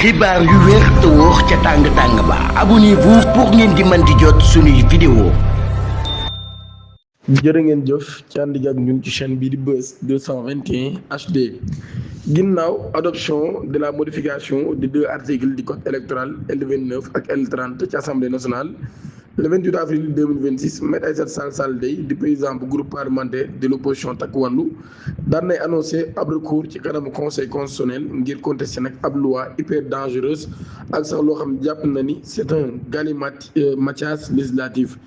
xibaar yu wér te wóor ca tàng ba abonnez-vous pour ngeen di mën di jot suñuy vidéo. jërë ngeen jëf ci ànd ak ñun ci chaîne bii di Buzz 221 HD ginnaaw adoption de la modification de 2 articles du code électoral L29 ak L30 ci assemblée nationale le 28 avril 2026 Me Aïssata Tall Sall Dey di président bu groupe parlementaire de l'opposition Takku Wallu daan nay annoncé ab recours ci kanamu conseil constitutionnel ngir contester nag ab loi hyper dangereuse ak sax loo xam jàpp na ni c'est un galimatias législatif.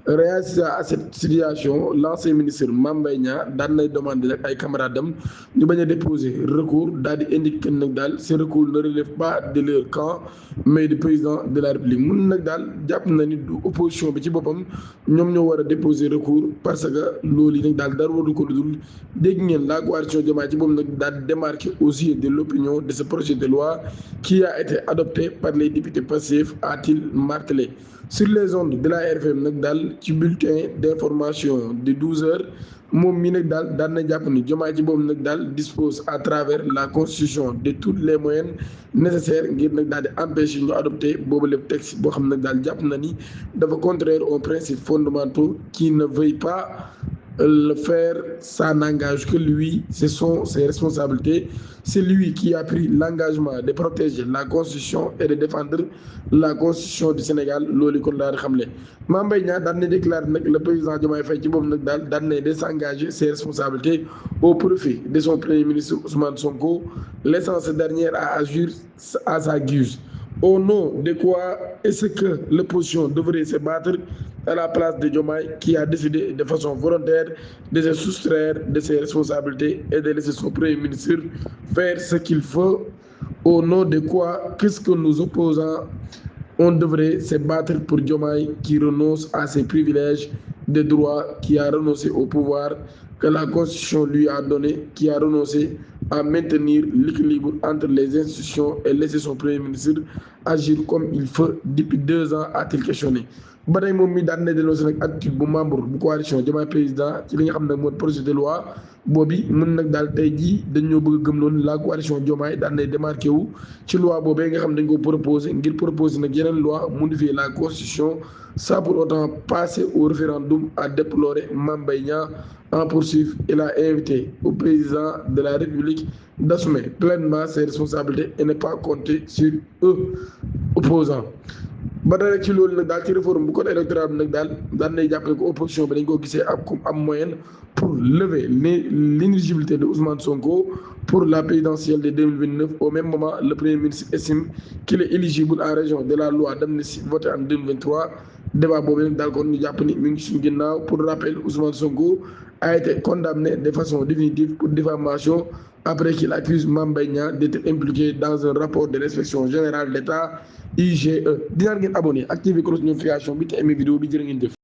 Réagissant à cette situation l'ancien ministre Mame Mbaye Niang daan nay demandé nag ay camarades am ñu bañ a déposer recours daal di indiqué nag daal ces recours ne relèvent pas de leur camp mais du président de la République mun nag daal jàpp na ni du opposition bi ci boppam ñoom ñoo war a déposer recours parce que loolu yi nag daal dara waru ko dul dégg ngeen la coalition Diomaye ci boppam nag daal démarqué aux yeux de l'opinion de ce projet de loi qui a été adopté par les députés Pastef, a-t-il martelé. Sur les ondes de la RFM nag daal ci bulletin d'information de 12h moom mii nag daal daan na jàpp ni Diomaye ci boobu nag daal dispose à travers la constitution de tous les moyens nécessaires ngir nag daal di empêcher ñu adopter boobu lépp texte boo xam nag daal jàpp na ni dafa contraire aux principes fondamentaux qui ne veuille pas le faire, ça n'engage que lui, ses responsabilités. C'est lui qui a pris l'engagement de protéger la Constitution et de défendre la Constitution du Sénégal loolu kon daal di xamle. Mame Mbaye Niang daan na déclaré nag le président Diomaye Faye ci boobu nag daal daan na désengager ses responsabilités au profit de son premier ministre Ousmane Sonko, laissant ce dernier à agir à sa guise. Au nom de quoi est-ce que l'opposition devrait se battre à la place de Diomaye qui a décidé de façon volontaire de se soustraire de ses responsabilités et de laisser son premier ministre faire ce qu'il faut? Au nom de quoi qu'est-ce que nous opposants on devrait se battre pour Diomaye qui renonce à ses privilèges de droit, qui a renoncé au pouvoir que la Constitution lui a donné, qui a renoncé à maintenir l'équilibre entre les institutions et laisser son premier ministre agir comme il faut depuis 2 ans, a-t-il questionné. ba tey moom mi daan na dénoncé nag attitude bu membre bu coalition Diomaye président ci li nga xam ne mooy projet de loi boobi mën nag daal tey jii dañoo bëgg a gëmloon la coalition Diomaye daan nay démarqué wu ci loi boobee nga xam ne dañ ko proposé ngir proposer nag yeneen loi modifier la constitution sans pour autant passer au référendum, a déploré Mame Mbaye Niang. En poursuivre, il a invité au président de la République d'assumer pleinement ses responsabilités et ne pas compter sur eux opposants. ba tey rek ci loolu nag daal ci réforme bu code électoral bi nag daal daan nay jàppale ko opposition bi dañ ko gisee ab comme am moyen pour lever l'inéligibilité de Ousmane Sonko pour la présidentielle de 2029. Au même moment, le Premier ministre estime qu'il est éligible en raison de la loi d'amnistie votée en 2023. Débat boobu nag daal kon ñu jàpp ni mi ngi suñu ginnaaw. Pour rappel, Ousmane Sonko a été condamné de façon définitive pour diffamation après qu'il accuse Mame Mbaye Niang d'être impliqué dans un rapport de l'inspection générale d'État IGE. Dinaa ngeen abonné activer cloche notification bi te aimé vidéo bi jërë ngeen jëf.